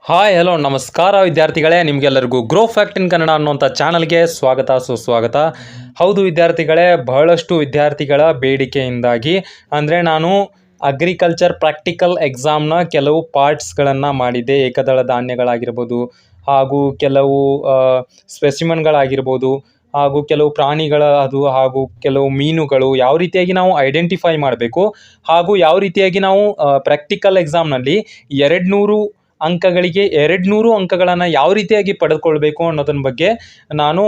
Hi hello ನಮಸ್ಕಾರ ವಿದ್ಯಾರ್ಥಿಗಳೇ, ನಿಮಗೆಲ್ಲರಿಗೂ ಗ್ರೋ ಫ್ಯಾಕ್ಟ್ ಇನ್ ಕನ್ನಡ ಅನ್ನುವಂಥ ಚಾನಲ್ಗೆ ಸ್ವಾಗತ ಸುಸ್ವಾಗತ. ಹೌದು ವಿದ್ಯಾರ್ಥಿಗಳೇ, ಬಹಳಷ್ಟು ವಿದ್ಯಾರ್ಥಿಗಳ ಬೇಡಿಕೆಯಿಂದಾಗಿ ಅಂದರೆ ನಾನು ಅಗ್ರಿಕಲ್ಚರ್ ಪ್ರಾಕ್ಟಿಕಲ್ ಎಕ್ಸಾಮ್ನ ಕೆಲವು ಪಾರ್ಟ್ಸ್ಗಳನ್ನು ಮಾಡಿದ್ದೆ. ಏಕದಳ ಧಾನ್ಯಗಳಾಗಿರ್ಬೋದು, ಹಾಗೂ ಕೆಲವು ಸ್ಪೆಸಿಮನ್ಗಳಾಗಿರ್ಬೋದು, ಹಾಗೂ ಕೆಲವು ಪ್ರಾಣಿಗಳ ಹಾಗೂ ಕೆಲವು ಮೀನುಗಳು ಯಾವ ರೀತಿಯಾಗಿ ನಾವು ಐಡೆಂಟಿಫೈ ಮಾಡಬೇಕು, ಹಾಗೂ ಯಾವ ರೀತಿಯಾಗಿ ನಾವು ಪ್ರಾಕ್ಟಿಕಲ್ ಎಕ್ಸಾಮ್ನಲ್ಲಿ 200 ಅಂಕಗಳಿಗೆ 200 ಅಂಕಗಳನ್ನು ಯಾವ ರೀತಿಯಾಗಿ ಪಡೆದುಕೊಳ್ಬೇಕು ಅನ್ನೋದನ್ನ ಬಗ್ಗೆ ನಾನು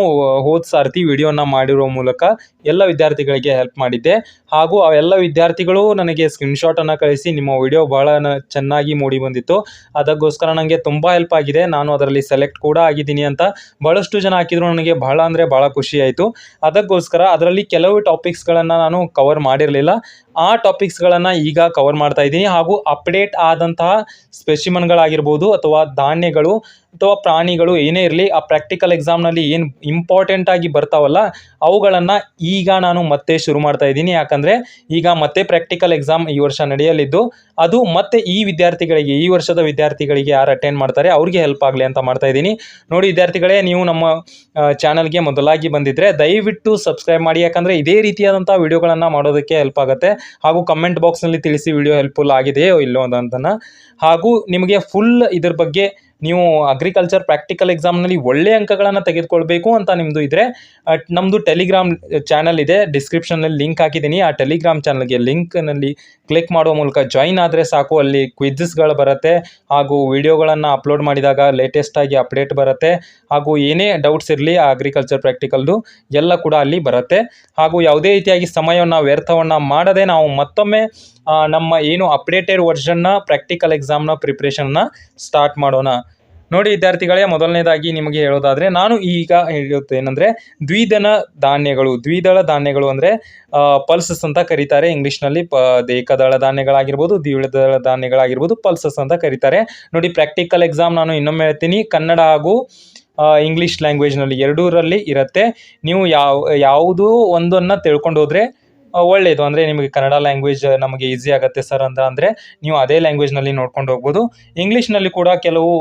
ಹೋದ ಸಾರ್ತಿ ವಿಡಿಯೋನ ಮಾಡಿರೋ ಮೂಲಕ ಎಲ್ಲ ವಿದ್ಯಾರ್ಥಿಗಳಿಗೆ ಹೆಲ್ಪ್ ಮಾಡಿದ್ದೆ. ಹಾಗೂ ಆ ಎಲ್ಲ ವಿದ್ಯಾರ್ಥಿಗಳು ನನಗೆ ಸ್ಕ್ರೀನ್ಶಾಟನ್ನು ಕಳಿಸಿ ನಿಮ್ಮ ವಿಡಿಯೋ ಬಹಳ ಚೆನ್ನಾಗಿ ಮೂಡಿ ಬಂದಿತ್ತು, ಅದಕ್ಕೋಸ್ಕರ ನನಗೆ ತುಂಬ ಹೆಲ್ಪ್ ಆಗಿದೆ, ನಾನು ಅದರಲ್ಲಿ ಸೆಲೆಕ್ಟ್ ಕೂಡ ಆಗಿದ್ದೀನಿ ಅಂತ ಭಾಳಷ್ಟು ಜನ ಹಾಕಿದ್ರು. ನನಗೆ ಬಹಳ ಅಂದರೆ ಭಾಳ ಖುಷಿ ಆಯಿತು. ಅದಕ್ಕೋಸ್ಕರ ಅದರಲ್ಲಿ ಕೆಲವು ಟಾಪಿಕ್ಸ್ಗಳನ್ನು ನಾನು ಕವರ್ ಮಾಡಿರಲಿಲ್ಲ, ಆ ಟಾಪಿಕ್ಸ್ಗಳನ್ನು ಈಗ ಕವರ್ ಮಾಡ್ತಾ ಇದ್ದೀನಿ. ಹಾಗೂ ಅಪ್ಡೇಟ್ ಆದಂತಹ ಸ್ಪೆಸಿಮನ್ಗಳಾಗಿರ್ಬೋದು ಅಥವಾ ಧಾನ್ಯಗಳು ಅಥವಾ ಪ್ರಾಣಿಗಳು ಏನೇ ಇರಲಿ, ಆ ಪ್ರಾಕ್ಟಿಕಲ್ ಎಕ್ಸಾಮ್ನಲ್ಲಿ ಏನು ಇಂಪಾರ್ಟೆಂಟ್ ಆಗಿ ಬರ್ತಾವಲ್ಲ ಅವುಗಳನ್ನು ಈಗ ನಾನು ಮತ್ತೆ ಶುರು ಮಾಡ್ತಾ ಇದ್ದೀನಿ. ಯಾಕಂದರೆ ಈಗ ಮತ್ತೆ ಪ್ರಾಕ್ಟಿಕಲ್ ಎಕ್ಸಾಮ್ ಈ ವರ್ಷ ನಡೆಯಲಿದ್ದು, ಅದು ಮತ್ತೆ ಈ ವಿದ್ಯಾರ್ಥಿಗಳಿಗೆ, ಈ ವರ್ಷದ ವಿದ್ಯಾರ್ಥಿಗಳಿಗೆ ಯಾರು ಅಟೆಂಡ್ ಮಾಡ್ತಾರೆ ಅವ್ರಿಗೆ ಹೆಲ್ಪ್ ಆಗಲಿ ಅಂತ ಮಾಡ್ತಾ ಇದ್ದೀನಿ. ನೋಡಿ ವಿದ್ಯಾರ್ಥಿಗಳೇ, ನೀವು ನಮ್ಮ ಚಾನಲ್ಗೆ ಮೊದಲಾಗಿ ಬಂದಿದ್ದರೆ ದಯವಿಟ್ಟು ಸಬ್ಸ್ಕ್ರೈಬ್ ಮಾಡಿ, ಯಾಕಂದರೆ ಇದೇ ರೀತಿಯಾದಂಥ ವಿಡಿಯೋಗಳನ್ನು ಮಾಡೋದಕ್ಕೆ ಹೆಲ್ಪ್ ಆಗುತ್ತೆ. ಹಾಗೂ ಕಮೆಂಟ್ ಬಾಕ್ಸ್ನಲ್ಲಿ ತಿಳಿಸಿ ವಿಡಿಯೋ ಹೆಲ್ಪ್ಫುಲ್ ಆಗಿದೆಯೋ ಇಲ್ಲೋ ಅಂತನ. ಹಾಗೂ ನಿಮಗೆ ಫುಲ್ ಇದ್ರ ಬಗ್ಗೆ ನೀವು ಅಗ್ರಿಕಲ್ಚರ್ ಪ್ರಾಕ್ಟಿಕಲ್ ಎಕ್ಸಾಮ್ನಲ್ಲಿ ಒಳ್ಳೆಯ ಅಂಕಗಳನ್ನು ತೆಗೆದುಕೊಳ್ಬೇಕು ಅಂತ ನಿಮ್ಮದು ಇದ್ದರೆ ನಮ್ಮದು ಟೆಲಿಗ್ರಾಮ್ ಚಾನಲ್ ಇದೆ, ಡಿಸ್ಕ್ರಿಪ್ಷನಲ್ಲಿ ಲಿಂಕ್ ಹಾಕಿದ್ದೀನಿ. ಆ ಟೆಲಿಗ್ರಾಮ್ ಚಾನಲ್ಗೆ ಲಿಂಕ್ನಲ್ಲಿ ಕ್ಲಿಕ್ ಮಾಡುವ ಮೂಲಕ ಜಾಯಿನ್ ಆದರೆ ಸಾಕು. ಅಲ್ಲಿ ಕ್ವಿಝಸ್ಗಳು ಬರುತ್ತೆ, ಹಾಗೂ ವಿಡಿಯೋಗಳನ್ನು ಅಪ್ಲೋಡ್ ಮಾಡಿದಾಗ ಲೇಟೆಸ್ಟಾಗಿ ಅಪ್ಡೇಟ್ ಬರುತ್ತೆ. ಹಾಗೂ ಏನೇ ಡೌಟ್ಸ್ ಇರಲಿ ಅಗ್ರಿಕಲ್ಚರ್ ಪ್ರಾಕ್ಟಿಕಲ್ದು ಎಲ್ಲ ಕೂಡ ಅಲ್ಲಿ ಬರುತ್ತೆ. ಹಾಗೂ ಯಾವುದೇ ರೀತಿಯಾಗಿ ಸಮಯವನ್ನು ವ್ಯರ್ಥವನ್ನು ಮಾಡದೆ ನಾವು ಮತ್ತೊಮ್ಮೆ ನಮ್ಮ ಏನು ಅಪ್ಡೇಟೆಡ್ ವರ್ಷನ್ನ ಪ್ರಾಕ್ಟಿಕಲ್ ಎಕ್ಸಾಮ್ನ ಪ್ರಿಪ್ರೇಷನ್ನ ಸ್ಟಾರ್ಟ್ ಮಾಡೋಣ. ನೋಡಿ ವಿದ್ಯಾರ್ಥಿಗಳೇ, ಮೊದಲನೇದಾಗಿ ನಿಮಗೆ ಹೇಳೋದಾದರೆ ನಾನು ಈಗ ಹೇಳುತ್ತೇನೆಂದರೆ ದ್ವಿದಳ ಧಾನ್ಯಗಳು ಅಂದರೆ ಪಲ್ಸಸ್ ಅಂತ ಕರೀತಾರೆ ಇಂಗ್ಲೀಷ್ನಲ್ಲಿ. ಏಕದಳ ಧಾನ್ಯಗಳಾಗಿರ್ಬೋದು, ದ್ವಿದಳ ಧಾನ್ಯಗಳಾಗಿರ್ಬೋದು, ಪಲ್ಸಸ್ ಅಂತ ಕರೀತಾರೆ. ನೋಡಿ ಪ್ರಾಕ್ಟಿಕಲ್ ಎಕ್ಸಾಮ್ ನಾನು ಇನ್ನೊಮ್ಮೆ ಹೇಳ್ತೀನಿ, ಕನ್ನಡ ಹಾಗೂ ಇಂಗ್ಲೀಷ್ ಲ್ಯಾಂಗ್ವೇಜ್ನಲ್ಲಿ ಎರಡೂರಲ್ಲಿ ಇರುತ್ತೆ. ನೀವು ಯಾವುದೋ ಒಂದನ್ನು ತಿಳ್ಕೊಂಡು ಹೋದರೆ ಒಳ್ಳೆಯದು. ಅಂದರೆ ನಿಮಗೆ ಕನ್ನಡ ಲ್ಯಾಂಗ್ವೇಜ್ ನಮಗೆ ಈಸಿ ಆಗುತ್ತೆ ಸರ್ ಅಂದರೆ ನೀವು ಅದೇ ಲ್ಯಾಂಗ್ವೇಜ್ನಲ್ಲಿ ನೋಡ್ಕೊಂಡು ಹೋಗ್ಬೋದು. ಇಂಗ್ಲೀಷ್ನಲ್ಲಿ ಕೂಡ ಕೆಲವು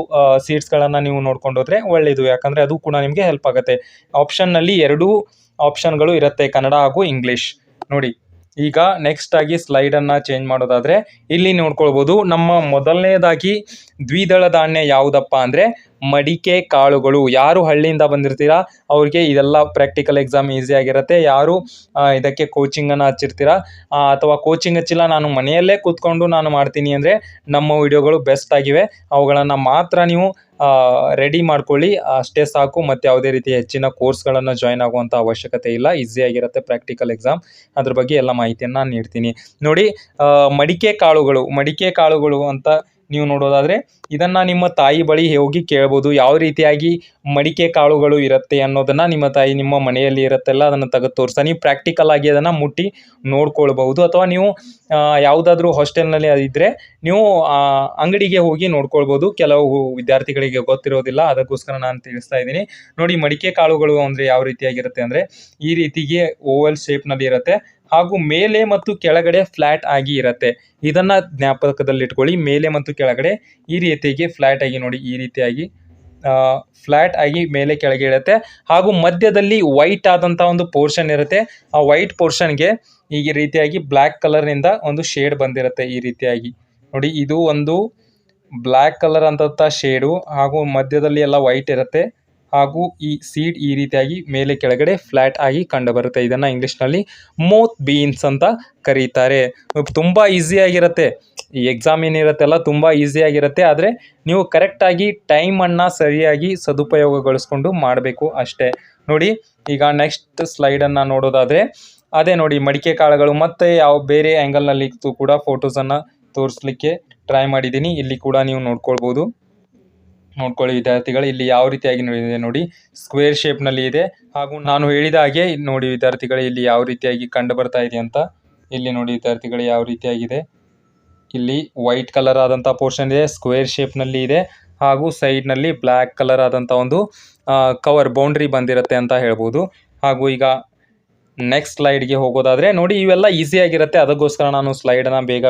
ಸೀಟ್ಸ್ಗಳನ್ನು ನೀವು ನೋಡ್ಕೊಂಡು ಹೋದರೆ ಒಳ್ಳೆಯದು, ಯಾಕಂದರೆ ಅದು ಕೂಡ ನಿಮಗೆ ಹೆಲ್ಪ್ ಆಗುತ್ತೆ. ಆಪ್ಷನ್ನಲ್ಲಿ 2 ಆಪ್ಷನ್ಗಳು ಇರುತ್ತೆ, ಕನ್ನಡ ಹಾಗೂ ಇಂಗ್ಲೀಷ್. ನೋಡಿ ಈಗ ನೆಕ್ಸ್ಟ್ ಆಗಿ ಸ್ಲೈಡನ್ನು ಚೇಂಜ್ ಮಾಡೋದಾದರೆ ಇಲ್ಲಿ ನೋಡ್ಕೊಳ್ಬೋದು. ನಮ್ಮ ಮೊದಲನೇದಾಗಿ ದ್ವಿದಳ ಧಾನ್ಯ ಯಾವುದಪ್ಪ ಅಂದರೆ ಮಡಿಕೆ ಕಾಳುಗಳು. ಯಾರು ಹಳ್ಳಿಯಿಂದ ಬಂದಿರ್ತೀರಾ ಅವ್ರಿಗೆ ಇದೆಲ್ಲ ಪ್ರಾಕ್ಟಿಕಲ್ ಎಕ್ಸಾಮ್ ಈಸಿ ಆಗಿರುತ್ತೆ. ಯಾರು ಇದಕ್ಕೆ ಕೋಚಿಂಗನ್ನು ಹಚ್ಚಿರ್ತೀರಾ ಅಥವಾ ಕೋಚಿಂಗ್ ಹಚ್ಚಿಲ್ಲ, ನಾನು ಮನೆಯಲ್ಲೇ ಕೂತ್ಕೊಂಡು ನಾನು ಮಾಡ್ತೀನಿ ಅಂದರೆ ನಮ್ಮ ವಿಡಿಯೋಗಳು ಬೆಸ್ಟ್ ಆಗಿವೆ, ಅವುಗಳನ್ನು ಮಾತ್ರ ನೀವು ರೆಡಿ ಮಾಡ್ಕೊಳ್ಳಿ, ಅಷ್ಟೇ ಸಾಕು. ಮತ್ತು ಯಾವುದೇ ರೀತಿ ಹೆಚ್ಚಿನ ಕೋರ್ಸ್ಗಳನ್ನು ಜಾಯ್ನ್ ಆಗುವಂಥ ಅವಶ್ಯಕತೆ ಇಲ್ಲ, ಈಸಿಯಾಗಿರುತ್ತೆ ಪ್ರಾಕ್ಟಿಕಲ್ ಎಕ್ಸಾಮ್. ಅದ್ರ ಬಗ್ಗೆ ಎಲ್ಲ ಮಾಹಿತಿಯನ್ನು ನಾನು ನೀಡ್ತೀನಿ. ನೋಡಿ ಮಡಿಕೆ ಕಾಳುಗಳು ಅಂತ ನೀವು ನೋಡೋದಾದರೆ ಇದನ್ನು ನಿಮ್ಮ ತಾಯಿ ಬಳಿ ಹೋಗಿ ಕೇಳ್ಬೋದು, ಯಾವ ರೀತಿಯಾಗಿ ಮಡಿಕೆ ಕಾಳುಗಳು ಇರುತ್ತೆ ಅನ್ನೋದನ್ನು ನಿಮ್ಮ ತಾಯಿ ನಿಮ್ಮ ಮನೆಯಲ್ಲಿ ಇರುತ್ತೆಲ್ಲ ಅದನ್ನು ತೆಗೆದು ತೋರಿಸ್ತಾ ನೀವು ಪ್ರಾಕ್ಟಿಕಲ್ ಆಗಿ ಅದನ್ನು ಮುಟ್ಟಿ ನೋಡ್ಕೊಳ್ಬಹುದು. ಅಥವಾ ನೀವು ಯಾವುದಾದ್ರೂ ಹಾಸ್ಟೆಲ್ನಲ್ಲಿ ಇದ್ದರೆ ನೀವು ಅಂಗಡಿಗೆ ಹೋಗಿ ನೋಡ್ಕೊಳ್ಬೋದು. ಕೆಲವು ವಿದ್ಯಾರ್ಥಿಗಳಿಗೆ ಗೊತ್ತಿರೋದಿಲ್ಲ, ಅದಕ್ಕೋಸ್ಕರ ನಾನು ತಿಳಿಸ್ತಾ ಇದ್ದೀನಿ. ನೋಡಿ ಮಡಿಕೆ ಕಾಳುಗಳು ಅಂದರೆ ಯಾವ ರೀತಿಯಾಗಿರುತ್ತೆ ಅಂದರೆ ಈ ರೀತಿಗೆ ಓವಲ್ ಶೇಪ್ನಲ್ಲಿ ಇರುತ್ತೆ, ಹಾಗೂ ಮೇಲೆ ಮತ್ತು ಕೆಳಗಡೆ ಫ್ಲ್ಯಾಟ್ ಆಗಿ ಇರುತ್ತೆ. ಇದನ್ನು ಜ್ಞಾಪಕದಲ್ಲಿಟ್ಕೊಳ್ಳಿ, ಮೇಲೆ ಮತ್ತು ಕೆಳಗಡೆ ಈ ರೀತಿಯಾಗಿ ಫ್ಲ್ಯಾಟ್ ಆಗಿ, ನೋಡಿ ಈ ರೀತಿಯಾಗಿ ಫ್ಲ್ಯಾಟ್ ಆಗಿ ಮೇಲೆ ಕೆಳಗೆ ಇರುತ್ತೆ. ಹಾಗೂ ಮಧ್ಯದಲ್ಲಿ ವೈಟ್ ಆದಂಥ ಒಂದು ಪೋರ್ಷನ್ ಇರುತ್ತೆ. ಆ ವೈಟ್ ಪೋರ್ಷನ್ಗೆ ಈ ರೀತಿಯಾಗಿ ಬ್ಲ್ಯಾಕ್ ಕಲರ್ನಿಂದ ಒಂದು ಶೇಡ್ ಬಂದಿರುತ್ತೆ. ಈ ರೀತಿಯಾಗಿ ನೋಡಿ, ಇದು ಒಂದು ಬ್ಲ್ಯಾಕ್ ಕಲರ್ ಅಂತ ಶೇಡು, ಹಾಗೂ ಮಧ್ಯದಲ್ಲಿ ಎಲ್ಲ ವೈಟ್ ಇರುತ್ತೆ. ಹಾಗೂ ಈ ಸೀಡ್ ಈ ರೀತಿಯಾಗಿ ಮೇಲೆ ಕೆಳಗಡೆ ಫ್ಲ್ಯಾಟ್ ಆಗಿ ಕಂಡು ಬರುತ್ತೆ. ಇದನ್ನು ಇಂಗ್ಲೀಷ್ನಲ್ಲಿ ಮೋತ್ ಬೀನ್ಸ್ ಅಂತ ಕರೀತಾರೆ. ತುಂಬ ಈಸಿಯಾಗಿರುತ್ತೆ ಈ ಎಕ್ಸಾಮ್ ಏನಿರುತ್ತೆಲ್ಲ, ತುಂಬ ಈಸಿಯಾಗಿರುತ್ತೆ. ಆದರೆ ನೀವು ಕರೆಕ್ಟಾಗಿ ಟೈಮನ್ನು ಸರಿಯಾಗಿ ಸದುಪಯೋಗಗೊಳಿಸ್ಕೊಂಡು ಮಾಡಬೇಕು ಅಷ್ಟೇ. ನೋಡಿ ಈಗ ನೆಕ್ಸ್ಟ್ ಸ್ಲೈಡನ್ನು ನೋಡೋದಾದರೆ ಅದೇ ನೋಡಿ ಮಡಿಕೆ ಕಾಳುಗಳು. ಮತ್ತು ಯಾವ ಬೇರೆ ಆ್ಯಂಗಲ್ನಲ್ಲಿ ಕೂಡ ಫೋಟೋಸನ್ನು ತೋರಿಸ್ಲಿಕ್ಕೆ ಟ್ರೈ ಮಾಡಿದ್ದೀನಿ. ಇಲ್ಲಿ ಕೂಡ ನೀವು ನೋಡ್ಕೊಳ್ಳಿ ವಿದ್ಯಾರ್ಥಿಗಳು, ಇಲ್ಲಿ ಯಾವ ರೀತಿಯಾಗಿ ನೋಡಿದೆ ನೋಡಿ, ಸ್ಕ್ವೇರ್ ಶೇಪ್ನಲ್ಲಿ ಇದೆ. ಹಾಗೂ ನಾನು ಹೇಳಿದ ಹಾಗೆ ನೋಡಿ ವಿದ್ಯಾರ್ಥಿಗಳು, ಇಲ್ಲಿ ಯಾವ ರೀತಿಯಾಗಿ ಕಂಡು ಬರ್ತಾ ಇದೆ ಅಂತ. ಇಲ್ಲಿ ನೋಡಿ ವಿದ್ಯಾರ್ಥಿಗಳು ಯಾವ ರೀತಿಯಾಗಿದೆ, ಇಲ್ಲಿ ವೈಟ್ ಕಲರ್ ಆದಂಥ ಪೋರ್ಷನ್ ಇದೆ, ಸ್ಕ್ವೇರ್ ಶೇಪ್ನಲ್ಲಿ ಇದೆ, ಹಾಗೂ ಸೈಡ್ನಲ್ಲಿ ಬ್ಲ್ಯಾಕ್ ಕಲರ್ ಆದಂಥ ಒಂದು ಕವರ್ ಬೌಂಡ್ರಿ ಬಂದಿರುತ್ತೆ ಅಂತ ಹೇಳ್ಬೋದು. ಹಾಗೂ ಈಗ ನೆಕ್ಸ್ಟ್ ಸ್ಲೈಡ್ಗೆ ಹೋಗೋದಾದರೆ ನೋಡಿ, ಇವೆಲ್ಲ ಈಸಿಯಾಗಿರುತ್ತೆ. ಅದಕ್ಕೋಸ್ಕರ ನಾನು ಸ್ಲೈಡನ್ನು ಬೇಗ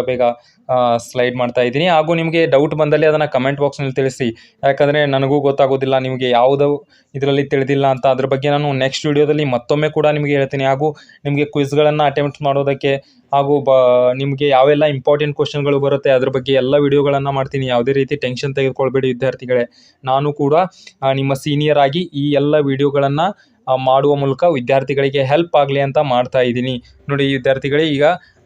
ಸ್ಲೈಡ್ ಮಾಡ್ತಾ ಇದ್ದೀನಿ. ಹಾಗೂ ನಿಮಗೆ ಡೌಟ್ ಬಂದಲ್ಲಿ ಅದನ್ನು ಕಮೆಂಟ್ ಬಾಕ್ಸ್ನಲ್ಲಿ ತಿಳಿಸಿ. ಯಾಕಂದರೆ ನನಗೂ ಗೊತ್ತಾಗೋದಿಲ್ಲ ನಿಮಗೆ ಯಾವುದು ಇದರಲ್ಲಿ ತಿಳಿದಿಲ್ಲ ಅಂತ. ಅದ್ರ ಬಗ್ಗೆ ನಾನು ನೆಕ್ಸ್ಟ್ ವಿಡಿಯೋದಲ್ಲಿ ಮತ್ತೊಮ್ಮೆ ಕೂಡ ನಿಮಗೆ ಹೇಳ್ತೀನಿ. ಹಾಗೂ ನಿಮಗೆ ಕ್ವಿಜ್ಗಳನ್ನು ಅಟೆಂಪ್ಟ್ ಮಾಡೋದಕ್ಕೆ ಹಾಗೂ ನಿಮಗೆ ಯಾವೆಲ್ಲ ಇಂಪಾರ್ಟೆಂಟ್ ಕ್ವಶನ್ಗಳು ಬರುತ್ತೆ ಅದ್ರ ಬಗ್ಗೆ ಎಲ್ಲ ವಿಡಿಯೋಗಳನ್ನು ಮಾಡ್ತೀನಿ. ಯಾವುದೇ ರೀತಿ ಟೆನ್ಷನ್ ತೆಗೆದುಕೊಳ್ಬೇಡಿ ವಿದ್ಯಾರ್ಥಿಗಳೇ. ನಾನು ಕೂಡ ನಿಮ್ಮ ಸೀನಿಯರ್ ಆಗಿ ಈ ಎಲ್ಲ ವಿಡಿಯೋಗಳನ್ನು ಮಾಡುವ ಮೂಲಕ ವಿದ್ಯಾರ್ಥಿಗಳಿಗೆ ಹೆಲ್ಪ್ ಆಗಲಿ ಅಂತ ಮಾಡ್ತಾ ಇದ್ದೀನಿ. ನೋಡಿ ವಿದ್ಯಾರ್ಥಿಗಳೇ, ಈಗ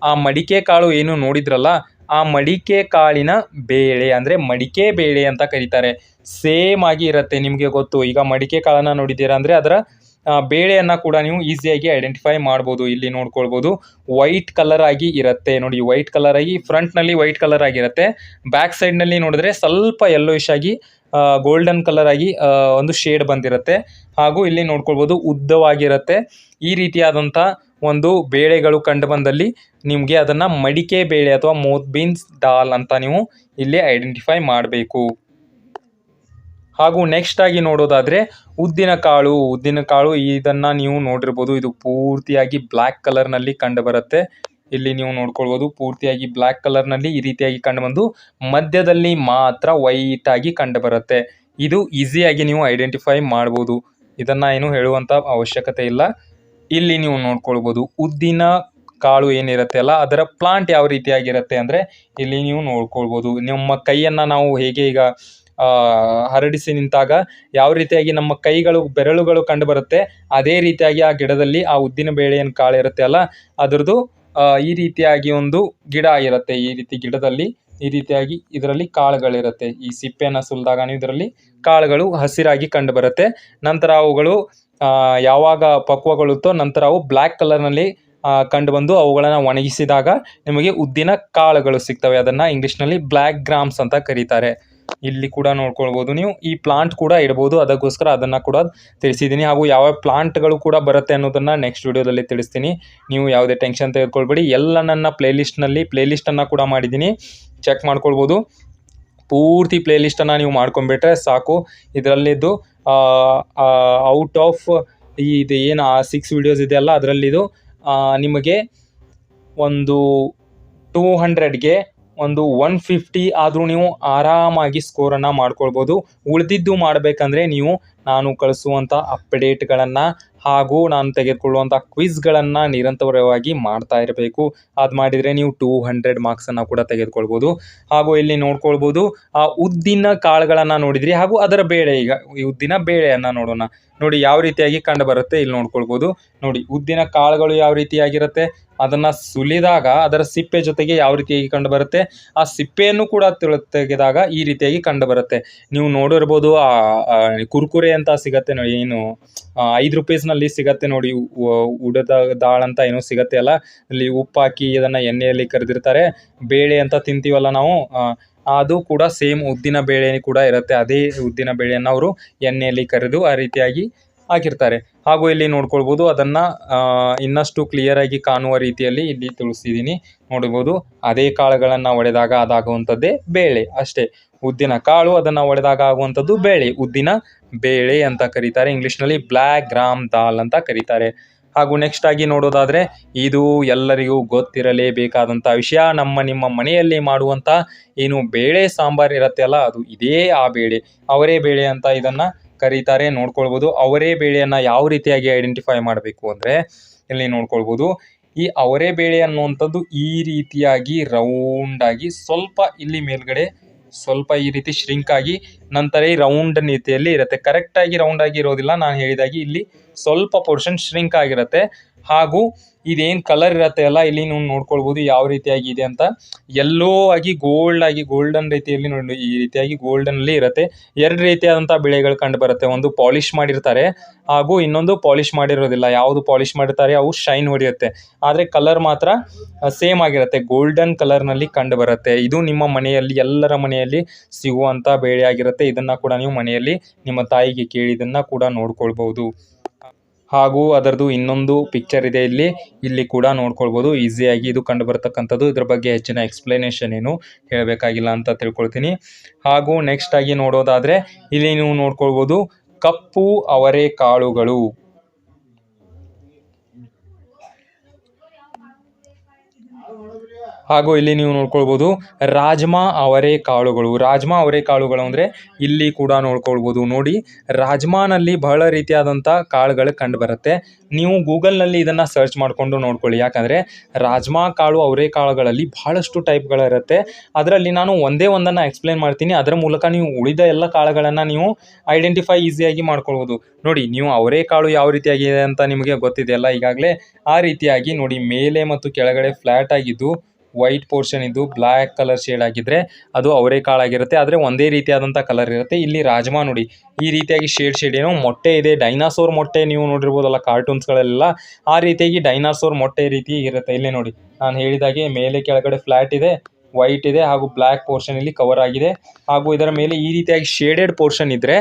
ಆ ಮಡಿಕೆ ಕಾಳು ಏನು ನೋಡಿದ್ರಲ್ಲ, ಆ ಮಡಿಕೆ ಕಾಳಿನ ಬೇಳೆ ಅಂದರೆ ಮಡಿಕೆ ಬೇಳೆ ಅಂತ ಕರೀತಾರೆ. ಸೇಮ್ ಆಗಿ ಇರುತ್ತೆ, ನಿಮಗೆ ಗೊತ್ತು. ಈಗ ಮಡಿಕೆ ಕಾಳನ್ನು ನೋಡಿದ್ದೀರಾ ಅಂದರೆ ಅದರ ಬೇಳೆಯನ್ನು ಕೂಡ ನೀವು ಈಸಿಯಾಗಿ ಐಡೆಂಟಿಫೈ ಮಾಡ್ಬೋದು. ಇಲ್ಲಿ ನೋಡ್ಕೊಳ್ಬೋದು, ವೈಟ್ ಕಲರ್ ಆಗಿ ಇರುತ್ತೆ ನೋಡಿ. ವೈಟ್ ಕಲರ್ ಆಗಿ ಫ್ರಂಟ್ನಲ್ಲಿ ವೈಟ್ ಕಲರ್ ಆಗಿರುತ್ತೆ. ಬ್ಯಾಕ್ ಸೈಡ್ನಲ್ಲಿ ನೋಡಿದ್ರೆ ಸ್ವಲ್ಪ ಯೆಲ್ಲೋಯಿಶ್ ಆಗಿ ಗೋಲ್ಡನ್ ಕಲರ್ ಆಗಿ ಒಂದು ಶೇಡ್ ಬಂದಿರುತ್ತೆ. ಹಾಗೂ ಇಲ್ಲಿ ನೋಡ್ಕೊಳ್ಬೋದು, ಉದ್ದವಾಗಿರುತ್ತೆ. ಈ ರೀತಿಯಾದಂಥ ಒಂದು ಬೇಳೆಗಳು ಕಂಡು ಬಂದಲ್ಲಿ ನಿಮಗೆ ಅದನ್ನು ಮಡಿಕೆ ಬೇಳೆ ಅಥವಾ ಮೋತ್ಬೀನ್ಸ್ ದಾಲ್ ಅಂತ ನೀವು ಇಲ್ಲಿ ಐಡೆಂಟಿಫೈ ಮಾಡಬೇಕು. ಹಾಗೂ ನೆಕ್ಸ್ಟ್ ಆಗಿ ನೋಡೋದಾದರೆ ಉದ್ದಿನ ಕಾಳು ಇದನ್ನು ನೀವು ನೋಡಿರ್ಬೋದು. ಇದು ಪೂರ್ತಿಯಾಗಿ ಬ್ಲ್ಯಾಕ್ ಕಲರ್ನಲ್ಲಿ ಕಂಡು ಬರುತ್ತೆ. ಇಲ್ಲಿ ನೀವು ನೋಡ್ಕೊಳ್ಬೋದು, ಪೂರ್ತಿಯಾಗಿ ಬ್ಲ್ಯಾಕ್ ಕಲರ್ನಲ್ಲಿ ಈ ರೀತಿಯಾಗಿ ಕಂಡು ಬಂದು ಮಧ್ಯದಲ್ಲಿ ಮಾತ್ರ ವೈಟ್ ಆಗಿ ಕಂಡು ಬರುತ್ತೆ. ಇದು ಈಸಿಯಾಗಿ ನೀವು ಐಡೆಂಟಿಫೈ ಮಾಡ್ಬೋದು. ಇದನ್ನು ಏನು ಹೇಳುವಂಥ ಅವಶ್ಯಕತೆ ಇಲ್ಲ. ಇಲ್ಲಿ ನೀವು ನೋಡ್ಕೊಳ್ಬೋದು, ಉದ್ದಿನ ಕಾಳು ಏನಿರುತ್ತೆ ಅಲ್ಲ, ಅದರ ಪ್ಲಾಂಟ್ ಯಾವ ರೀತಿಯಾಗಿರುತ್ತೆ ಅಂದರೆ ಇಲ್ಲಿ ನೀವು ನೋಡ್ಕೊಳ್ಬೋದು. ನಮ್ಮ ಕೈಯನ್ನು ನಾವು ಹೇಗೆ ಈಗ ಹರಡಿಸಿ ನಿಂತಾಗ ಯಾವ ರೀತಿಯಾಗಿ ನಮ್ಮ ಕೈಗಳು ಬೆರಳುಗಳು ಕಂಡು ಬರುತ್ತೆ, ಅದೇ ರೀತಿಯಾಗಿ ಆ ಗಿಡದಲ್ಲಿ ಆ ಉದ್ದಿನ ಬೇಳೆಯನ್ನು ಕಾಳು ಇರುತ್ತೆ ಅಲ್ಲ, ಅದರದ್ದು ಈ ರೀತಿಯಾಗಿ ಒಂದು ಗಿಡ ಇರುತ್ತೆ. ಈ ರೀತಿ ಗಿಡದಲ್ಲಿ ಈ ರೀತಿಯಾಗಿ ಇದರಲ್ಲಿ ಕಾಳುಗಳಿರುತ್ತೆ. ಈ ಸಿಪ್ಪೆಯನ್ನು ಸುಲಿದಾಗ ಇದರಲ್ಲಿ ಕಾಳುಗಳು ಹಸಿರಾಗಿ ಕಂಡು ಬರುತ್ತೆ. ನಂತರ ಅವುಗಳು ಯಾವಾಗ ಪಕ್ವಗೊಳ್ಳುತ್ತೋ ನಂತರ ಅವು ಬ್ಲ್ಯಾಕ್ ಕಲರ್ನಲ್ಲಿ ಕಂಡು ಬಂದು ಅವುಗಳನ್ನು ಒಣಗಿಸಿದಾಗ ನಿಮಗೆ ಉದ್ದಿನ ಕಾಳುಗಳು ಸಿಗ್ತವೆ. ಅದನ್ನು ಇಂಗ್ಲೀಷ್ನಲ್ಲಿ ಬ್ಲ್ಯಾಕ್ ಗ್ರಾಮ್ಸ್ ಅಂತ ಕರೀತಾರೆ. ಇಲ್ಲಿ ಕೂಡ ನೋಡ್ಕೊಳ್ಬೋದು ನೀವು. ಈ ಪ್ಲಾಂಟ್ ಕೂಡ ಇಡ್ಬೋದು, ಅದಕ್ಕೋಸ್ಕರ ಅದನ್ನು ಕೂಡ ತಿಳಿಸಿದ್ದೀನಿ. ಹಾಗೂ ಯಾವ ಪ್ಲಾಂಟ್ಗಳು ಕೂಡ ಬರುತ್ತೆ ಅನ್ನೋದನ್ನು ನೆಕ್ಸ್ಟ್ ವಿಡಿಯೋದಲ್ಲಿ ತಿಳಿಸ್ತೀನಿ. ನೀವು ಯಾವುದೇ ಟೆನ್ಷನ್ ತೆಗೆದುಕೊಳ್ಬೇಡಿ. ಎಲ್ಲ ನನ್ನ ಪ್ಲೇಲಿಸ್ಟನ್ನು ಕೂಡ ಮಾಡಿದ್ದೀನಿ, ಚೆಕ್ ಮಾಡ್ಕೊಳ್ಬೋದು. ಪೂರ್ತಿ ಪ್ಲೇಲಿಸ್ಟನ್ನು ನೀವು ಮಾಡ್ಕೊಂಡ್ಬಿಟ್ರೆ ಸಾಕು. ಇದರಲ್ಲಿದ್ದು ಔಟ್ ಆಫ್ ಇದು ಏನು 6 ವಿಡಿಯೋಸ್ ಇದೆಯಲ್ಲ, ಅದರಲ್ಲಿದು ನಿಮಗೆ ಒಂದು 200ಗೆ ಒಂದು 150 ಆದರೂ ನೀವು ಆರಾಮಾಗಿ ಸ್ಕೋರನ್ನು ಮಾಡ್ಕೊಳ್ಬೋದು. ಉಳಿದಿದ್ದು ಮಾಡಬೇಕಂದ್ರೆ ನೀವು ನಾನು ಕಳಿಸುವಂಥ ಅಪ್ಡೇಟ್ಗಳನ್ನು ಹಾಗೂ ನಾನು ತೆಗೆದುಕೊಳ್ಳುವಂಥ ಕ್ವಿಜ್ಗಳನ್ನು ನಿರಂತರವಾಗಿ ಮಾಡ್ತಾ ಇರಬೇಕು. ಅದು ಮಾಡಿದರೆ ನೀವು 200 ಮಾರ್ಕ್ಸನ್ನು ಕೂಡ ತೆಗೆದುಕೊಳ್ಬೋದು. ಹಾಗೂ ಇಲ್ಲಿ ನೋಡ್ಕೊಳ್ಬೋದು, ಆ ಉದ್ದಿನ ಕಾಳುಗಳನ್ನು ನೋಡಿದ್ರಿ. ಹಾಗೂ ಅದರ ಬೇಳೆ, ಈಗ ಈ ಉದ್ದಿನ ಬೇಳೆಯನ್ನು ನೋಡೋಣ. ನೋಡಿ ಯಾವ ರೀತಿಯಾಗಿ ಕಂಡು ಬರುತ್ತೆ, ಇಲ್ಲಿ ನೋಡ್ಕೊಳ್ಬೋದು. ನೋಡಿ ಉದ್ದಿನ ಕಾಳುಗಳು ಯಾವ ರೀತಿಯಾಗಿರುತ್ತೆ, ಅದನ್ನು ಸುಲಿದಾಗ ಅದರ ಸಿಪ್ಪೆ ಜೊತೆಗೆ ಯಾವ ರೀತಿಯಾಗಿ ಕಂಡು ಬರುತ್ತೆ, ಆ ಸಿಪ್ಪೆಯನ್ನು ಕೂಡ ತೆಗೆದಾಗ ಈ ರೀತಿಯಾಗಿ ಕಂಡು ಬರುತ್ತೆ. ನೀವು ನೋಡಿರ್ಬೋದು, ಕುರ್ಕುರೆ ಅಂತ ಸಿಗತ್ತೆ ನೋಡಿ, ಏನು 5 ರೂಪೀಸ್ನಲ್ಲಿ ಸಿಗತ್ತೆ ನೋಡಿ, ಉಡದ ದಾಳ್ ಅಂತ ಏನೋ ಸಿಗತ್ತೆ ಅಲ್ಲ, ಅಲ್ಲಿ ಉಪ್ಪು ಹಾಕಿ ಇದನ್ನು ಎಣ್ಣೆಯಲ್ಲಿ ಕರೆದಿರ್ತಾರೆ. ಬೇಳೆ ಅಂತ ತಿಂತೀವಲ್ಲ ನಾವು, ಅದು ಕೂಡ ಸೇಮ್ ಉದ್ದಿನ ಬೇಳೆ ಕೂಡ ಇರುತ್ತೆ. ಅದೇ ಉದ್ದಿನ ಬೇಳೆಯನ್ನು ಅವರು ಎಣ್ಣೆಯಲ್ಲಿ ಕರೆದು ಆ ರೀತಿಯಾಗಿ ಹಾಕಿರ್ತಾರೆ. ಹಾಗೂ ಇಲ್ಲಿ ನೋಡ್ಕೊಳ್ಬೋದು, ಅದನ್ನು ಇನ್ನಷ್ಟು ಕ್ಲಿಯರಾಗಿ ಕಾಣುವ ರೀತಿಯಲ್ಲಿ ಇಲ್ಲಿ ತಿಳಿಸಿದ್ದೀನಿ. ನೋಡ್ಬೋದು, ಅದೇ ಕಾಳುಗಳನ್ನು ಒಡೆದಾಗ ಅದಾಗುವಂಥದ್ದೇ ಬೇಳೆ ಅಷ್ಟೇ. ಉದ್ದಿನ ಕಾಳು, ಅದನ್ನು ಒಡೆದಾಗ ಆಗುವಂಥದ್ದು ಬೇಳೆ. ಉದ್ದಿನ ಬೇಳೆ ಅಂತ ಕರೀತಾರೆ. ಇಂಗ್ಲೀಷ್ನಲ್ಲಿ ಬ್ಲ್ಯಾಕ್ ಗ್ರಾಮ್ ದಾಲ್ ಅಂತ ಕರೀತಾರೆ. ಹಾಗೂ ನೆಕ್ಸ್ಟ್ ಆಗಿ ನೋಡೋದಾದರೆ, ಇದು ಎಲ್ಲರಿಗೂ ಗೊತ್ತಿರಲೇಬೇಕಾದಂಥ ವಿಷಯ. ನಿಮ್ಮ ಮನೆಯಲ್ಲಿ ಮಾಡುವಂಥ ಏನು ಬೇಳೆ ಸಾಂಬಾರು ಇರುತ್ತೆ ಅಲ್ಲ, ಅದು ಇದೇ ಆ ಬೇಳೆ, ಅವರೇ ಬೇಳೆ ಅಂತ ಇದನ್ನು ಕರೀತಾರೆ. ನೋಡ್ಕೊಳ್ಬೋದು, ಅವರೇ ಬೇಳೆಯನ್ನು ಯಾವ ರೀತಿಯಾಗಿ ಐಡೆಂಟಿಫೈ ಮಾಡಬೇಕು ಅಂದರೆ ಇಲ್ಲಿ ನೋಡ್ಕೊಳ್ಬೋದು, ಈ ಅವರೇ ಬೇಳೆ ಅನ್ನುವಂಥದ್ದು ಈ ರೀತಿಯಾಗಿ ರೌಂಡಾಗಿ ಸ್ವಲ್ಪ ಇಲ್ಲಿ ಮೇಲ್ಗಡೆ ಸ್ವಲ್ಪ ಈ ರೀತಿ ಶ್ರಿಂಕ್ ಆಗಿ ನಂತರ ಈ ರೌಂಡ್ ರೀತಿಯಲ್ಲಿ ಇರುತ್ತೆ. ಕರೆಕ್ಟಾಗಿ ರೌಂಡಾಗಿ ಇರೋದಿಲ್ಲ, ನಾನು ಹೇಳಿದಾಗಿ ಇಲ್ಲಿ ಸ್ವಲ್ಪ ಪೋರ್ಷನ್ ಶ್ರಿಂಕ್ ಆಗಿರುತ್ತೆ. ಹಾಗೂ ಇದೇನು ಕಲರ್ ಇರುತ್ತೆ ಅಲ್ಲ, ಇಲ್ಲಿ ನೀವು ನೋಡ್ಕೊಳ್ಬೋದು ಯಾವ ರೀತಿಯಾಗಿ ಇದೆ ಅಂತ. ಯೆಲ್ಲೋ ಆಗಿ ಗೋಲ್ಡನ್ ರೀತಿಯಲ್ಲಿ ನೋಡಿ, ಈ ರೀತಿಯಾಗಿ ಗೋಲ್ಡನ್ನಲ್ಲಿ ಇರುತ್ತೆ. 2 ರೀತಿಯಾದಂಥ ಬೆಳೆಗಳು ಕಂಡು ಬರುತ್ತೆ. ಒಂದು ಪಾಲಿಷ್ ಮಾಡಿರ್ತಾರೆ ಹಾಗೂ ಇನ್ನೊಂದು ಪಾಲಿಷ್ ಮಾಡಿರೋದಿಲ್ಲ. ಯಾವುದು ಪಾಲಿಷ್ ಮಾಡಿರ್ತಾರೆ ಅವು ಶೈನ್ ಹೊಡೆಯುತ್ತೆ, ಆದರೆ ಕಲರ್ ಮಾತ್ರ ಸೇಮ್ ಆಗಿರುತ್ತೆ, ಗೋಲ್ಡನ್ ಕಲರ್ನಲ್ಲಿ ಕಂಡು ಬರುತ್ತೆ. ಇದು ನಿಮ್ಮ ಮನೆಯಲ್ಲಿ, ಎಲ್ಲರ ಮನೆಯಲ್ಲಿ ಸಿಗುವಂಥ ಬೇಳೆ ಆಗಿರುತ್ತೆ. ಇದನ್ನು ಕೂಡ ನೀವು ಮನೆಯಲ್ಲಿ ನಿಮ್ಮ ತಾಯಿಗೆ ಕೇಳಿ ಇದನ್ನು ಕೂಡ ನೋಡ್ಕೊಳ್ಬೋದು. ಹಾಗೂ ಅದರದ್ದು ಇನ್ನೊಂದು ಪಿಕ್ಚರ್ ಇದೆ ಇಲ್ಲಿ ಕೂಡ ನೋಡ್ಕೊಳ್ಬೋದು. ಈಸಿಯಾಗಿ ಇದು ಕಂಡು ಬರತಕ್ಕಂಥದ್ದು. ಇದ್ರ ಬಗ್ಗೆ ಹೆಚ್ಚಿನ ಎಕ್ಸ್ಪ್ಲನೇಷನ್ ಏನು ಹೇಳಬೇಕಾಗಿಲ್ಲ ಅಂತ ತಿಳ್ಕೊಳ್ತೀನಿ. ಹಾಗೂ ನೆಕ್ಸ್ಟ್ ಆಗಿ ನೋಡೋದಾದರೆ ಇಲ್ಲಿ ನೀವು ನೋಡ್ಕೊಳ್ಬೋದು, ಕಪ್ಪು ಅವರೆ ಕಾಳುಗಳು. ಹಾಗೂ ಇಲ್ಲಿ ನೀವು ನೋಡ್ಕೊಳ್ಬೋದು ರಾಜ್ಮಾ ಅವರೆಕಾಳುಗಳು. ರಾಜ್ಮಾ ಅವರೆಕಾಳುಗಳು ಅಂದರೆ ಇಲ್ಲಿ ಕೂಡ ನೋಡ್ಕೊಳ್ಬೋದು. ನೋಡಿ, ರಾಜ್ಮಾನಲ್ಲಿ ಬಹಳ ರೀತಿಯಾದಂಥ ಕಾಳುಗಳು ಕಂಡು ಬರುತ್ತೆ. ನೀವು ಗೂಗಲ್ನಲ್ಲಿ ಇದನ್ನು ಸರ್ಚ್ ಮಾಡಿಕೊಂಡು ನೋಡ್ಕೊಳ್ಳಿ. ಯಾಕಂದರೆ ರಾಜ್ಮಾ ಕಾಳು ಅವರೆಕಾಳುಗಳಲ್ಲಿ ಬಹಳಷ್ಟು ಟೈಪ್ಗಳಿರುತ್ತೆ. ಅದರಲ್ಲಿ ನಾನು ಒಂದೇ ಒಂದನ್ನು ಎಕ್ಸ್ಪ್ಲೇನ್ ಮಾಡ್ತೀನಿ. ಅದರ ಮೂಲಕ ನೀವು ಉಳಿದ ಎಲ್ಲ ಕಾಳುಗಳನ್ನು ನೀವು ಐಡೆಂಟಿಫೈ ಈಸಿಯಾಗಿ ಮಾಡ್ಕೊಳ್ಬೋದು. ನೋಡಿ, ನೀವು ಅವರೆಕಾಳು ಯಾವ ರೀತಿಯಾಗಿದೆ ಅಂತ ನಿಮಗೆ ಗೊತ್ತಿದೆಯಲ್ಲ ಈಗಾಗಲೇ. ಆ ರೀತಿಯಾಗಿ ನೋಡಿ, ಮೇಲೆ ಮತ್ತು ಕೆಳಗಡೆ ಫ್ಲ್ಯಾಟ್ ಆಗಿದ್ದು ವೈಟ್ ಪೋರ್ಷನ್ ಇದ್ದು ಬ್ಲ್ಯಾಕ್ ಕಲರ್ ಶೇಡ್ ಆಗಿದ್ರೆ ಅದು ಅವರೆಕಾಳಾಗಿರುತ್ತೆ. ಆದರೆ ಒಂದೇ ರೀತಿಯಾದಂಥ ಕಲರ್ ಇರುತ್ತೆ. ಇಲ್ಲಿ ರಾಜ್ಮಾ ನೋಡಿ ಈ ರೀತಿಯಾಗಿ ಶೇಡ್ ಏನೋ ಮೊಟ್ಟೆ ಇದೆ. ಡೈನಾಸೋರ್ ಮೊಟ್ಟೆ ನೀವು ನೋಡಿರ್ಬೋದಲ್ಲ ಕಾರ್ಟೂನ್ಸ್ಗಳೆಲ್ಲ, ಆ ರೀತಿಯಾಗಿ ಡೈನಾಸೋರ್ ಮೊಟ್ಟೆ ರೀತಿ ಇರುತ್ತೆ. ಇಲ್ಲೇ ನೋಡಿ, ನಾನು ಹೇಳಿದಾಗೆ ಮೇಲೆ ಕೆಳಗಡೆ ಫ್ಲ್ಯಾಟ್ ಇದೆ, ವೈಟ್ ಇದೆ ಹಾಗೂ ಬ್ಲ್ಯಾಕ್ ಪೋರ್ಷನ್ ಇಲ್ಲಿ ಕವರ್ ಆಗಿದೆ. ಹಾಗೂ ಇದರ ಮೇಲೆ ಈ ರೀತಿಯಾಗಿ ಶೇಡೆಡ್ ಪೋರ್ಷನ್ ಇದ್ದರೆ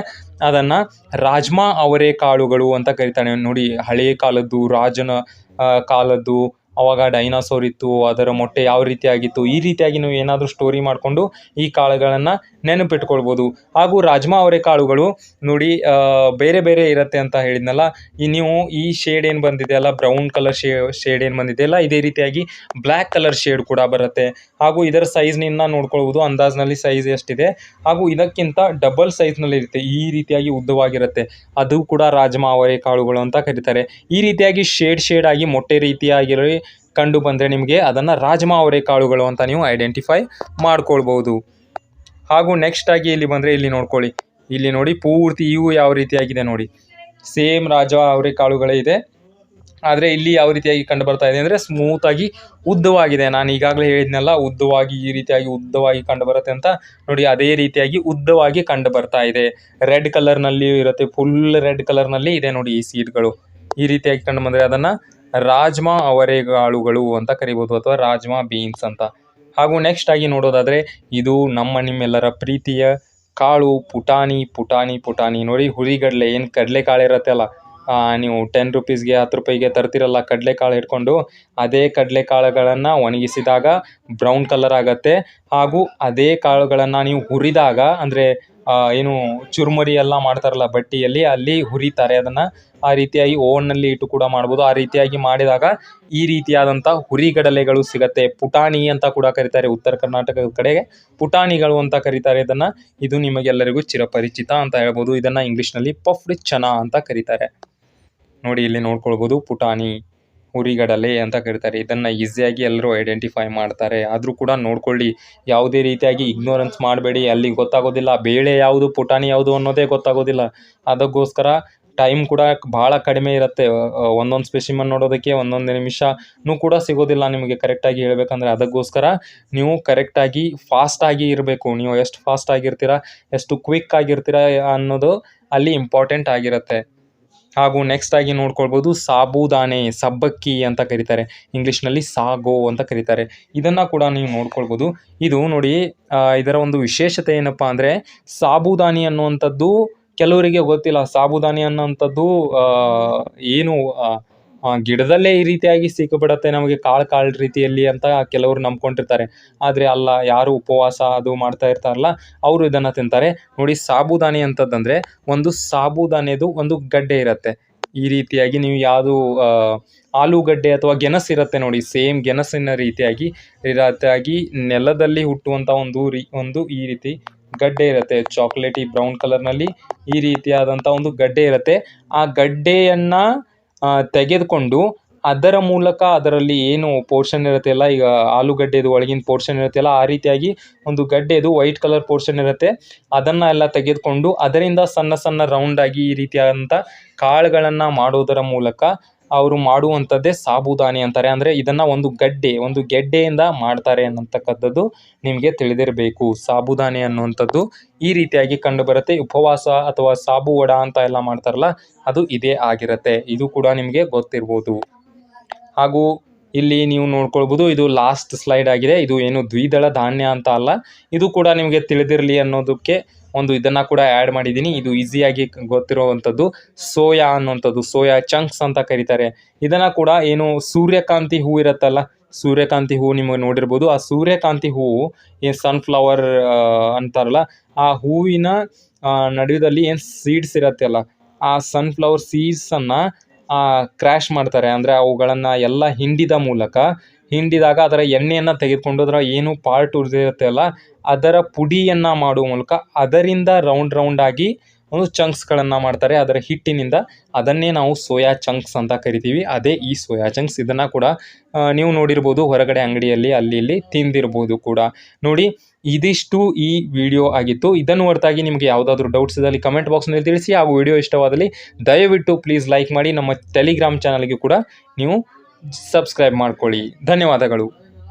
ಅದನ್ನು ರಾಜ್ಮಾ ಅವರೆಕಾಳುಗಳು ಅಂತ ಕರೀತಾನೆ. ನೋಡಿ, ಹಳೆಯ ಕಾಲದ್ದು ರಾಜನ ಕಾಲದ್ದು, ಅವಾಗ ಡೈನಾಸೋರ್ ಇತ್ತು, ಅದರ ಮೊಟ್ಟೆ ಯಾವ ರೀತಿಯಾಗಿತ್ತು, ಈ ರೀತಿಯಾಗಿ ನೀವು ಏನಾದರೂ ಸ್ಟೋರಿ ಮಾಡಿಕೊಂಡು ಈ ಕಾಳುಗಳನ್ನು ನೆನಪಿಟ್ಕೊಳ್ಬೋದು. ಹಾಗೂ ರಾಜ್ಮಾ ಅವರೆಕಾಳುಗಳು ನೋಡಿ ಬೇರೆ ಬೇರೆ ಇರುತ್ತೆ ಅಂತ ಹೇಳಿದ್ನಲ್ಲ. ನೀವು ಈ ಶೇಡ್ ಏನು ಬಂದಿದೆಯಲ್ಲ, ಬ್ರೌನ್ ಕಲರ್ ಶೇಡ್ ಏನು ಬಂದಿದೆಯಲ್ಲ, ಇದೇ ರೀತಿಯಾಗಿ ಬ್ಲ್ಯಾಕ್ ಕಲರ್ ಶೇಡ್ ಕೂಡ ಬರುತ್ತೆ. ಹಾಗೂ ಇದರ ಸೈಜ್ನಿಂದ ನೋಡ್ಕೊಳ್ಬೋದು, ಅಂದಾಜಿನಲ್ಲಿ ಸೈಜ್ ಎಷ್ಟಿದೆ. ಹಾಗೂ ಇದಕ್ಕಿಂತ ಡಬಲ್ ಸೈಜ್ನಲ್ಲಿ ಇರುತ್ತೆ, ಈ ರೀತಿಯಾಗಿ ಉದ್ದವಾಗಿರುತ್ತೆ. ಅದು ಕೂಡ ರಾಜ್ಮಾ ಅವರೆಕಾಳುಗಳು ಅಂತ ಕರೀತಾರೆ. ಈ ರೀತಿಯಾಗಿ ಶೇಡ್ ಆಗಿ ಮೊಟ್ಟೆ ರೀತಿಯಾಗಿ ಕಂಡು ಬಂದರೆ ನಿಮಗೆ ಅದನ್ನು ರಾಜ್ಮಾ ಅವರೆಕಾಳುಗಳು ಅಂತ ನೀವು ಐಡೆಂಟಿಫೈ ಮಾಡ್ಕೊಳ್ಬೋದು. ಹಾಗೂ ನೆಕ್ಸ್ಟ್ ಆಗಿ ಇಲ್ಲಿ ಬಂದರೆ ಇಲ್ಲಿ ನೋಡ್ಕೊಳ್ಳಿ, ಇಲ್ಲಿ ನೋಡಿ ಪೂರ್ತಿ ಇವು ಯಾವ ರೀತಿಯಾಗಿದೆ ನೋಡಿ, ಸೇಮ್ ರಾಜ್ಮಾ ಅವರೆಕಾಳುಗಳೇ ಇದೆ. ಆದರೆ ಇಲ್ಲಿ ಯಾವ ರೀತಿಯಾಗಿ ಕಂಡು ಬರ್ತಾ ಇದೆ ಅಂದರೆ ಸ್ಮೂತಾಗಿ ಉದ್ದವಾಗಿದೆ. ನಾನು ಈಗಾಗಲೇ ಹೇಳಿದ್ನಲ್ಲ, ಉದ್ದವಾಗಿ ಈ ರೀತಿಯಾಗಿ ಉದ್ದವಾಗಿ ಕಂಡು ಬರುತ್ತೆ ಅಂತ. ನೋಡಿ, ಅದೇ ರೀತಿಯಾಗಿ ಉದ್ದವಾಗಿ ಕಂಡು ಬರ್ತಾ ಇದೆ. ರೆಡ್ ಕಲರ್ನಲ್ಲಿ ಇರುತ್ತೆ, ಫುಲ್ ರೆಡ್ ಕಲರ್ನಲ್ಲಿ ಇದೆ ನೋಡಿ ಈ ಸೀಡ್ಗಳು. ಈ ರೀತಿಯಾಗಿ ಕಂಡು ಬಂದರೆ ಅದನ್ನು ರಾಜ್ಮಾ ಅವರೆಕಾಳುಗಳು ಅಂತ ಕರಿಬೋದು, ಅಥವಾ ರಾಜ್ಮಾ ಬೀನ್ಸ್ ಅಂತ. ಹಾಗೂ ನೆಕ್ಸ್ಟ್ ಆಗಿ ನೋಡೋದಾದರೆ ಇದು ನಿಮ್ಮೆಲ್ಲರ ಪ್ರೀತಿಯ ಕಾಳು ಪುಟಾಣಿ. ನೋಡಿ, ಹುರಿಗಡಲೆ ಏನು ಕಡಲೆಕಾಳು ಇರುತ್ತೆ ಅಲ್ಲ, ನೀವು 10 ರೂಪೀಸ್ಗೆ 10 ರೂಪಾಯಿಗೆ ತರ್ತಿರಲ್ಲ ಕಡಲೆಕಾಳು ಇಟ್ಕೊಂಡು, ಅದೇ ಕಡಲೆಕಾಳುಗಳನ್ನು ಒಣಗಿಸಿದಾಗ ಬ್ರೌನ್ ಕಲರ್ ಆಗುತ್ತೆ. ಹಾಗೂ ಅದೇ ಕಾಳುಗಳನ್ನು ನೀವು ಹುರಿದಾಗ, ಅಂದರೆ ಏನು ಚುರುಮುರಿ ಎಲ್ಲ ಮಾಡ್ತಾರಲ್ಲ ಬಟ್ಟಿಯಲ್ಲಿ, ಅಲ್ಲಿ ಹುರಿತಾರೆ ಅದನ್ನು. ಆ ರೀತಿಯಾಗಿ ಓವನ್ನಲ್ಲಿ ಇಟ್ಟು ಕೂಡ ಮಾಡ್ಬೋದು. ಆ ರೀತಿಯಾಗಿ ಮಾಡಿದಾಗ ಈ ರೀತಿಯಾದಂಥ ಹುರಿಗಡಲೆಗಳು ಸಿಗುತ್ತೆ. ಪುಟಾಣಿ ಅಂತ ಕೂಡ ಕರೀತಾರೆ, ಉತ್ತರ ಕರ್ನಾಟಕದ ಕಡೆಗೆ ಪುಟಾಣಿಗಳು ಅಂತ ಕರೀತಾರೆ ಇದನ್ನು. ಇದು ನಿಮಗೆಲ್ಲರಿಗೂ ಚಿರಪರಿಚಿತ ಅಂತ ಹೇಳ್ಬೋದು. ಇದನ್ನು ಇಂಗ್ಲೀಷ್ನಲ್ಲಿ ಪಫ್ಡ್ ಚನಾ ಅಂತ ಕರೀತಾರೆ. ನೋಡಿ, ಇಲ್ಲಿ ನೋಡ್ಕೊಳ್ಬೋದು, ಪುಟಾಣಿ ಹುರಿಗಡಲೆ ಅಂತ ಕರೀತಾರೆ. ಇದನ್ನು ಈಸಿಯಾಗಿ ಎಲ್ಲರೂ ಐಡೆಂಟಿಫೈ ಮಾಡ್ತಾರೆ. ಆದರೂ ಕೂಡ ನೋಡ್ಕೊಳ್ಳಿ, ಯಾವುದೇ ರೀತಿಯಾಗಿ ಇಗ್ನೋರೆನ್ಸ್ ಮಾಡಬೇಡಿ. ಅಲ್ಲಿ ಗೊತ್ತಾಗೋದಿಲ್ಲ ಬೇಳೆ ಯಾವುದು ಪುಟಾಣಿ ಯಾವುದು ಅನ್ನೋದೇ ಗೊತ್ತಾಗೋದಿಲ್ಲ. ಅದಕ್ಕೋಸ್ಕರ ಟೈಮ್ ಕೂಡ ಭಾಳ ಕಡಿಮೆ ಇರುತ್ತೆ. ಒಂದೊಂದು ಸ್ಪೆಸಿಮನ್ ನೋಡೋದಕ್ಕೆ 1 ನಿಮಿಷನೂ ಕೂಡ ಸಿಗೋದಿಲ್ಲ ನಿಮಗೆ ಕರೆಕ್ಟಾಗಿ ಹೇಳಬೇಕಂದ್ರೆ. ಅದಕ್ಕೋಸ್ಕರ ನೀವು ಕರೆಕ್ಟಾಗಿ ಫಾಸ್ಟಾಗಿ ಇರಬೇಕು. ನೀವು ಎಷ್ಟು ಫಾಸ್ಟ್ ಆಗಿರ್ತೀರಾ, ಎಷ್ಟು ಕ್ವಿಕ್ ಆಗಿರ್ತೀರಾ ಅನ್ನೋದು ಅಲ್ಲಿ ಇಂಪಾರ್ಟೆಂಟ್ ಆಗಿರುತ್ತೆ. ಹಾಗೂ ನೆಕ್ಸ್ಟ್ ಆಗಿ ನೋಡ್ಕೊಳ್ಬೋದು, ಸಾಬೂದಾನೆ, ಸಬ್ಬಕ್ಕಿ ಅಂತ ಕರೀತಾರೆ, ಇಂಗ್ಲೀಷ್ನಲ್ಲಿ ಸಾಗೋ ಅಂತ ಕರೀತಾರೆ. ಇದನ್ನು ಕೂಡ ನೀವು ನೋಡ್ಕೊಳ್ಬೋದು. ಇದು ನೋಡಿ, ಇದರ ಒಂದು ವಿಶೇಷತೆ ಏನಪ್ಪ ಅಂದರೆ, ಸಾಬೂದಾನಿ ಅನ್ನುವಂಥದ್ದು ಕೆಲವರಿಗೆ ಗೊತ್ತಿಲ್ಲ. ಸಾಬೂದಾನಿ ಅನ್ನೋಂಥದ್ದು ಏನು ಗಿಡದಲ್ಲೇ ಈ ರೀತಿಯಾಗಿ ಸಿಕ್ಕಿಬಿಡುತ್ತೆ ನಮಗೆ ಕಾಳು ರೀತಿಯಲ್ಲಿ ಅಂತ ಕೆಲವರು ನಂಬ್ಕೊಂಡಿರ್ತಾರೆ. ಆದರೆ ಅಲ್ಲ, ಯಾರು ಉಪವಾಸ ಅದು ಮಾಡ್ತಾ ಇರ್ತಾರಲ್ಲ ಅವರು ಇದನ್ನು ತಿಂತಾರೆ. ನೋಡಿ, ಸಾಬೂದಾನಿ ಅಂತದಂದರೆ ಒಂದು ಸಾಬೂದಾನೆದು ಒಂದು ಗಡ್ಡೆ ಇರುತ್ತೆ. ಈ ರೀತಿಯಾಗಿ ನೀವು ಯಾವುದು ಆಲೂಗಡ್ಡೆ ಅಥವಾ ಗೆಣಸು ಇರುತ್ತೆ ನೋಡಿ, ಸೇಮ್ ಗೆಣಸಿನ ರೀತಿಯಾಗಿ ನೆಲದಲ್ಲಿ ಹುಟ್ಟುವಂಥ ಒಂದು ಈ ರೀತಿ ಗಡ್ಡೆ ಇರುತ್ತೆ. ಚಾಕ್ಲೇಟಿ ಬ್ರೌನ್ ಕಲರ್ನಲ್ಲಿ ಈ ರೀತಿಯಾದಂಥ ಒಂದು ಗಡ್ಡೆ ಇರುತ್ತೆ. ಆ ಗಡ್ಡೆಯನ್ನು ತೆಗೆದುಕೊಂಡು ಅದರ ಮೂಲಕ ಅದರಲ್ಲಿ ಏನು ಪೋರ್ಷನ್ ಇರುತ್ತೆ ಅಲ್ಲ, ಈಗ ಆಲೂಗಡ್ಡೆದು ಒಳಗಿನ ಪೋರ್ಷನ್ ಇರುತ್ತೆ ಅಲ್ಲ, ಆ ರೀತಿಯಾಗಿ ಒಂದು ಗಡ್ಡೆದು ವೈಟ್ ಕಲರ್ ಪೋರ್ಷನ್ ಇರುತ್ತೆ. ಅದನ್ನು ಎಲ್ಲ ತೆಗೆದುಕೊಂಡು ಅದರಿಂದ ಸಣ್ಣ ಸಣ್ಣ ರೌಂಡಾಗಿ ಈ ರೀತಿಯಾದಂಥ ಕಾಳುಗಳನ್ನು ಮಾಡೋದರ ಮೂಲಕ ಅವರು ಮಾಡುವಂಥದ್ದೇ ಸಾಬೂದಾನಿ ಅಂತಾರೆ. ಅಂದರೆ ಇದನ್ನು ಒಂದು ಗೆಡ್ಡೆಯಿಂದ ಮಾಡ್ತಾರೆ ಅನ್ನತಕ್ಕಂಥದ್ದು ನಿಮಗೆ ತಿಳಿದಿರಬೇಕು. ಸಾಬೂದಾನಿ ಅನ್ನುವಂಥದ್ದು ಈ ರೀತಿಯಾಗಿ ಕಂಡುಬರುತ್ತೆ. ಉಪವಾಸ ಅಥವಾ ಸಾಬು ವಡ ಅಂತ ಎಲ್ಲ ಮಾಡ್ತಾರಲ್ಲ, ಅದು ಇದೇ ಆಗಿರುತ್ತೆ. ಇದು ಕೂಡ ನಿಮಗೆ ಗೊತ್ತಿರ್ಬೋದು. ಹಾಗೂ ಇಲ್ಲಿ ನೀವು ನೋಡ್ಕೊಳ್ಬೋದು, ಇದು ಲಾಸ್ಟ್ ಸ್ಲೈಡ್ ಆಗಿದೆ. ಇದು ಏನು ದ್ವಿದಳ ಧಾನ್ಯ ಅಂತ ಅಲ್ಲ, ಇದು ಕೂಡ ನಿಮಗೆ ತಿಳಿದಿರಲಿ ಅನ್ನೋದಕ್ಕೆ ಇದನ್ನು ಕೂಡ ಆ್ಯಡ್ ಮಾಡಿದ್ದೀನಿ. ಇದು ಈಸಿಯಾಗಿ ಗೊತ್ತಿರುವಂಥದ್ದು ಸೋಯಾ ಅನ್ನುವಂಥದ್ದು, ಸೋಯಾ ಚಂಕ್ಸ್ ಅಂತ ಕರೀತಾರೆ. ಇದನ್ನು ಕೂಡ ಏನು ಸೂರ್ಯಕಾಂತಿ ಹೂವು ಇರುತ್ತಲ್ಲ, ಸೂರ್ಯಕಾಂತಿ ಹೂವು ನಿಮಗೆ ನೋಡಿರ್ಬೋದು. ಆ ಸೂರ್ಯಕಾಂತಿ ಹೂವು ಏನು ಸನ್ಫ್ಲವರ್ ಅಂತಾರಲ್ಲ, ಆ ಹೂವಿನ ನಡುವಿನಲ್ಲಿ ಏನು ಸೀಡ್ಸ್ ಇರುತ್ತೆ ಅಲ್ಲ, ಆ ಸನ್ಫ್ಲವರ್ ಸೀಡ್ಸನ್ನು ಕ್ರ್ಯಾಶ್ ಮಾಡ್ತಾರೆ. ಅಂದರೆ ಅವುಗಳನ್ನು ಎಲ್ಲ ಹಿಂಡಿದ ಮೂಲಕ ಹಿಂಡಿದಾಗ ಅದರ ಎಣ್ಣೆಯನ್ನು ತೆಗೆದುಕೊಂಡು ಅದರ ಏನು ಪಾರ್ಟ್ ಉಳಿದಿರುತ್ತೆ ಅಲ್ಲ ಅದರ ಪುಡಿಯನ್ನು ಮಾಡುವ ಮೂಲಕ ಅದರಿಂದ ರೌಂಡ್ ಆಗಿ ಒಂದು ಚಂಕ್ಸ್ಗಳನ್ನು ಮಾಡ್ತಾರೆ ಅದರ ಹಿಟ್ಟಿನಿಂದ. ಅದನ್ನೇ ನಾವು ಸೋಯಾ ಚಂಕ್ಸ್ ಅಂತ ಕರಿತೀವಿ. ಅದೇ ಈ ಸೋಯಾ ಚಂಕ್ಸ್. ಇದನ್ನು ಕೂಡ ನೀವು ನೋಡಿರ್ಬೋದು ಹೊರಗಡೆ ಅಂಗಡಿಯಲ್ಲಿ ಅಲ್ಲಿ ಇಲ್ಲಿ ತಿಂದಿರ್ಬೋದು ಕೂಡ. ನೋಡಿ, ಇದಿಷ್ಟು ಈ ವಿಡಿಯೋ ಆಗಿತ್ತು. ಇದನ್ನು ಹೊರತಾಗಿ ನಿಮಗೆ ಯಾವುದಾದ್ರೂ ಡೌಟ್ಸ್ ಇದ್ದಲ್ಲಿ ಕಮೆಂಟ್ ಬಾಕ್ಸ್ನಲ್ಲಿ ತಿಳಿಸಿ. ಹಾಗೂ ವಿಡಿಯೋ ಇಷ್ಟವಾದಲ್ಲಿ ದಯವಿಟ್ಟು ಪ್ಲೀಸ್ ಲೈಕ್ ಮಾಡಿ. ನಮ್ಮ ಟೆಲಿಗ್ರಾಮ್ ಚಾನಲ್ಗೆ ಕೂಡ ನೀವು ಸಬ್ಸ್ಕ್ರೈಬ್ ಮಾಡ್ಕೊಳ್ಳಿ. ಧನ್ಯವಾದಗಳು.